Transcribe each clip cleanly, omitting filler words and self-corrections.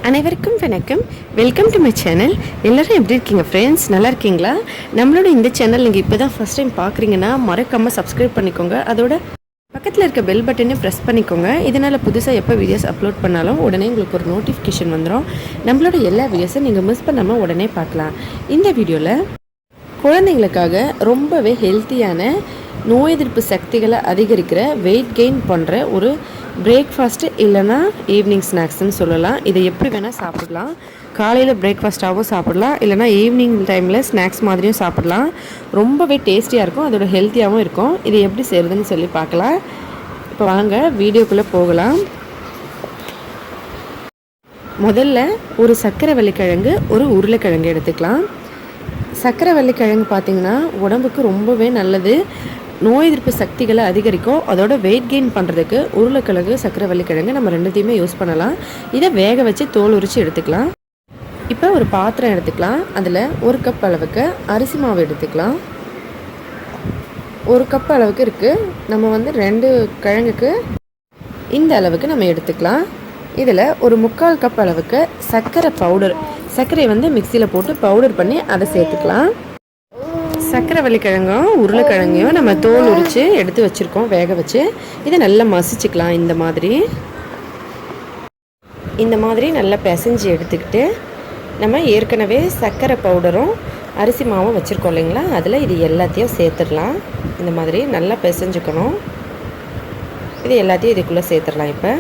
அனைவருக்கும் வணக்கம். Welcome to my channel. எல்லோரும் எப்படி இருக்கீங்க ஃப்ரெண்ட்ஸ்? நல்லா இருக்கீங்களா? நம்மளோட இந்த சேனல் நீங்கள் இப்போ தான் ஃபஸ்ட் டைம் பார்க்குறீங்கன்னா மறக்காமல் சப்ஸ்கிரைப் பண்ணிக்கோங்க. அதோட பக்கத்தில் இருக்க பெல் பட்டனையும் ப்ரெஸ் பண்ணிக்கோங்க. இதனால் புதுசாக எப்போ வீடியோஸ் அப்லோட் பண்ணாலும் உடனே உங்களுக்கு ஒரு நோட்டிஃபிகேஷன் வந்துடும். நம்மளோட எல்லா வீடியோஸும் நீங்கள் மிஸ் பண்ணாமல் உடனே பார்க்கலாம். இந்த வீடியோவில் குழந்தைங்களுக்காக ரொம்பவே ஹெல்த்தியான நோய் எதிர்ப்பு சக்திகளை அதிகரிக்கிற வெயிட் கெயின் பண்ணுற ஒரு பிரேக்ஃபாஸ்ட்டு இல்லைனா ஈவினிங் ஸ்நாக்ஸ்ன்னு சொல்லலாம். இதை எப்படி வேணால் சாப்பிடலாம். காலையில் பிரேக்ஃபாஸ்ட்டாகவும் சாப்பிடலாம், இல்லைனா ஈவினிங் டைமில் ஸ்நாக்ஸ் மாதிரியும் சாப்பிடலாம். ரொம்பவே டேஸ்டியாக இருக்கும், அதோட ஹெல்த்தியாகவும் இருக்கும். இது எப்படி செய்கிறதுன்னு சொல்லி பார்க்கலாம். இப்போ வாங்க வீடியோக்குள்ளே போகலாம். முதல்ல ஒரு சர்க்கரைவள்ளி கிழங்கு, ஒரு உருளைக்கிழங்கு எடுத்துக்கலாம். சர்க்கரைவள்ளி கிழங்கு பார்த்திங்கன்னா உடம்புக்கு ரொம்பவே நல்லது, நோய் எதிர்ப்பு சக்திகளை அதிகரிக்கும். அதோட வெயிட் கெயின் பண்ணுறதுக்கு உருளைக்கிழங்கு, சர்க்கரைவள்ளி கிழங்கு நம்ம ரெண்டுத்தையுமே யூஸ் பண்ணலாம். இதை வேக வச்சு தோல் உரித்து எடுத்துக்கலாம். இப்போ ஒரு பாத்திரம் எடுத்துக்கலாம். அதில் ஒரு கப் அளவுக்கு அரிசி மாவு எடுத்துக்கலாம். ஒரு கப் அளவுக்கு இருக்குது. நம்ம 2 கிழங்குக்கு இந்த அளவுக்கு நம்ம எடுத்துக்கலாம். இதில் ஒரு 3/4 கப் அளவுக்கு சர்க்கரை பவுடர், சர்க்கரையை மிக்சியில் போட்டு பவுடர் பண்ணி அதை சேர்த்துக்கலாம். சர்க்கரைவள்ளி கிழங்கும் உருளைக்கிழங்கையும் நம்ம தோல் உரித்து எடுத்து வச்சுருக்கோம் வேக வச்சு. இதை நல்லா மசிச்சுக்கலாம். இந்த மாதிரி நல்லா பிசைஞ்சு எடுத்துக்கிட்டு நம்ம ஏற்கனவே சர்க்கரை பவுடரும் அரிசி மாவும் வச்சுருக்கோம் இல்லைங்களா, அதில் இது எல்லாத்தையும் சேர்த்துடலாம். இந்த மாதிரி நல்லா பிசைஞ்சுக்கணும். இது எல்லாத்தையும் இதுக்குள்ளே சேர்த்துடலாம். இப்போ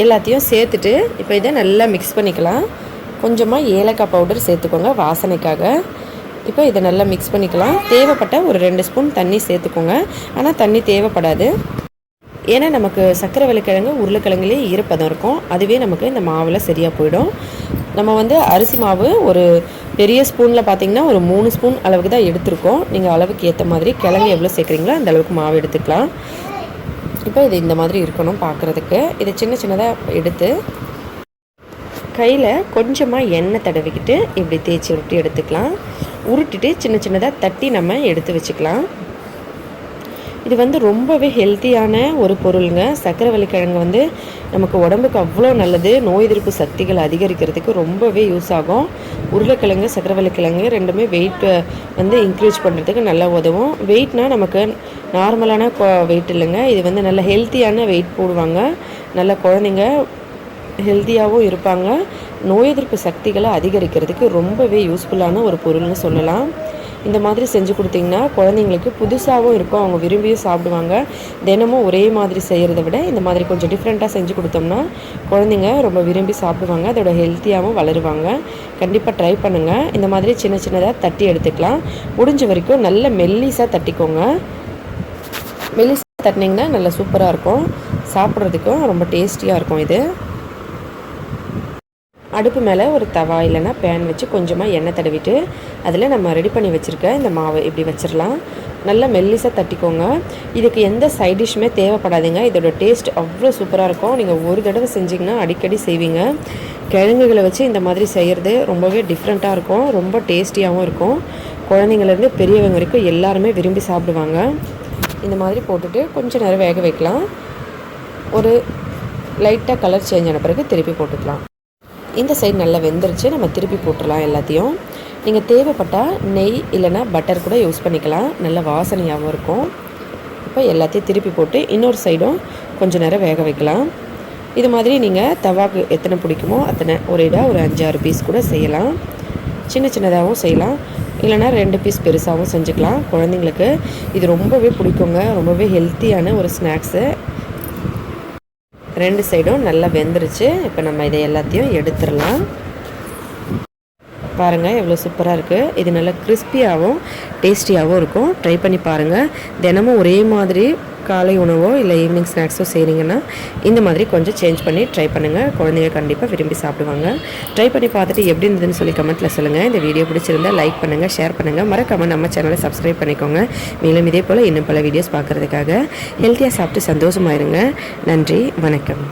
எல்லாத்தையும் சேர்த்துட்டு இப்போ இதை நல்லா மிக்ஸ் பண்ணிக்கலாம். கொஞ்சமாக ஏலக்காய் பவுடர் சேர்த்துக்கோங்க வாசனைக்காக. இப்போ இதை நல்லா மிக்ஸ் பண்ணிக்கலாம். தேவைப்பட்ட ஒரு 2 ஸ்பூன் தண்ணி சேர்த்துக்கோங்க. ஆனால் தண்ணி தேவைப்படாது, ஏன்னா நமக்கு சர்க்கரைவள்ளி கிழங்கு உருளைக்கிழங்குலேயே ஈரப்பதம் இருக்கும். அதுவே நமக்கு இந்த மாவில் சரியாக போயிடும். நம்ம அரிசி மாவு ஒரு பெரிய ஸ்பூனில் பார்த்திங்கன்னா ஒரு 3 ஸ்பூன் அளவுக்கு தான் எடுத்துருக்கோம். நீங்கள் அளவுக்கு ஏற்ற மாதிரி கிழங்கு எவ்வளோ சேர்க்குறீங்களோ அந்த அளவுக்கு மாவு எடுத்துக்கலாம். இப்போ இது இந்த மாதிரி இருக்கணும் பார்க்குறதுக்கு. இதை சின்ன சின்னதாக எடுத்து கையில் கொஞ்சமாக எண்ணெய் தடவிக்கிட்டு இப்படி தேய்ச்சி விட்டு எடுத்துக்கலாம். உருட்டிட்டு சின்ன சின்னதாக தட்டி நம்ம எடுத்து வச்சுக்கலாம். இது ரொம்பவே ஹெல்த்தியான ஒரு பொருளுங்க. சர்க்கரைவள்ளி கிழங்கு நமக்கு உடம்புக்கு அவ்வளோ நல்லது. நோய் எதிர்ப்பு சக்திகளை அதிகரிக்கிறதுக்கு ரொம்பவே யூஸ் ஆகும். உருளைக்கிழங்கு, சர்க்கரைவள்ளி கிழங்கு ரெண்டுமே வெயிட் இன்க்ரீஸ் பண்ணுறதுக்கு நல்லா உதவும். வெயிட்னால் நமக்கு நார்மலான வெயிட் இல்லைங்க. இது நல்ல ஹெல்த்தியான வெயிட் போடுவாங்க. நல்ல குழந்தைங்க ஹெல்த்தியாகவும் இருப்பாங்க. நோய் எதிர்ப்பு சக்திகளை அதிகரிக்கிறதுக்கு ரொம்பவே யூஸ்ஃபுல்லான ஒரு பொருள்னு சொல்லலாம். இந்த மாதிரி செஞ்சு கொடுத்தீங்கன்னா குழந்தைங்களுக்கு புதுசாகவும் இருக்கும், அவங்க விரும்பியும் சாப்பிடுவாங்க. தினமும் ஒரே மாதிரி செய்கிறத விட இந்த மாதிரி கொஞ்சம் டிஃப்ரெண்ட்டாக செஞ்சு கொடுத்தோம்னா குழந்தைங்க ரொம்ப விரும்பி சாப்பிடுவாங்க. அதோட ஹெல்த்தியாகவும் வளருவாங்க. கண்டிப்பாக ட்ரை பண்ணுங்கள். இந்த மாதிரி சின்ன சின்னதாக தட்டி எடுத்துக்கலாம். முடிஞ்ச வரைக்கும் நல்ல மெல்லிஸாக தட்டிக்கோங்க. மெல்லிஸாக தட்டினீங்கன்னா நல்லா சூப்பராக இருக்கும், சாப்பிட்றதுக்கும் ரொம்ப டேஸ்டியாக இருக்கும். இது அடுப்பு மேலே ஒரு தவா இல்லைன்னா பேன் வச்சு கொஞ்சமாக எண்ணெய் தடவிட்டு அதில் நம்ம ரெடி பண்ணி வச்சுருக்க இந்த மாவை இப்படி வச்சிடலாம். நல்லா மெல்லிஸாக தட்டிக்கோங்க. இதுக்கு எந்த சைட் டிஷ்ஷுமே தேவைப்படாதுங்க. இதோட டேஸ்ட் அவ்வளோ சூப்பராக இருக்கும். நீங்கள் ஒரு தடவை செஞ்சிங்கன்னா அடிக்கடி செய்வீங்க. கிழங்குகளை வச்சு இந்த மாதிரி செய்கிறது ரொம்பவே டிஃப்ரெண்ட்டாக இருக்கும், ரொம்ப டேஸ்டியாகவும் இருக்கும். குழந்தைங்கள்லேருந்து பெரியவங்க வரைக்கும் எல்லாருமே விரும்பி சாப்பிடுவாங்க. இந்த மாதிரி போட்டுட்டு கொஞ்சம் நேரம் வேக வைக்கலாம். ஒரு லைட்டாக கலர் சேஞ்ச் ஆன பிறகு திருப்பி போட்டுக்கலாம். இந்த சைடு நல்லா வெந்துருச்சு. நம்ம திருப்பி போட்டுடலாம் எல்லாத்தையும். நீங்கள் தேவைப்பட்டால் நெய் இல்லைனா பட்டர் கூட யூஸ் பண்ணிக்கலாம், நல்ல வாசனையாகவும் இருக்கும். இப்போ எல்லாத்தையும் திருப்பி போட்டு இன்னொரு சைடும் கொஞ்சம் நேரம் வேக வைக்கலாம். இது மாதிரி நீங்கள் தவாக்கு எத்தனை பிடிக்குமோ அத்தனை ஒரு 5-6 பீஸ் கூட செய்யலாம். சின்ன சின்னதாகவும் செய்யலாம், இல்லைனா 2 பீஸ் பெருசாகவும் செஞ்சுக்கலாம். குழந்தைங்களுக்கு இது ரொம்பவே பிடிக்குங்க. ரொம்பவே ஹெல்த்தியான ஒரு ஸ்நாக்ஸு. 2 சைடும் நல்லா வெந்துருச்சு. இப்போ நம்ம இதை எல்லாத்தையும் எடுத்துடலாம். பாருங்கள் எவ்வளோ சூப்பராக இருக்குது. இது நல்லா கிறிஸ்பியாகவும் டேஸ்டியாகவும் இருக்கும். ட்ரை பண்ணி பாருங்கள். தினமும் ஒரே மாதிரி காலை உணவோ இல்லை ஈவினிங் ஸ்நாக்ஸோ செய்கிறீங்கன்னா இந்த மாதிரி கொஞ்சம் சேஞ்ச் பண்ணி ட்ரை பண்ணுங்கள். குழந்தைங்க கண்டிப்பாக விரும்பி சாப்பிடுவாங்க. ட்ரை பண்ணி பார்த்துட்டு எப்படி இருந்ததுன்னு சொல்லி கமெண்ட்டில் சொல்லுங்கள். இந்த வீடியோ பிடிச்சிருந்தால் லைக் பண்ணுங்கள், ஷேர் பண்ணுங்கள். மறக்காமல் நம்ம சேனலை சப்ஸ்கிரைப் பண்ணிக்கோங்க. மேலும் இதே போல் இன்னும் பல வீடியோஸ் பார்க்குறதுக்காக ஹெல்த்தியாக சாப்பிட்டு சந்தோஷமாயிருங்க. நன்றி, வணக்கம்.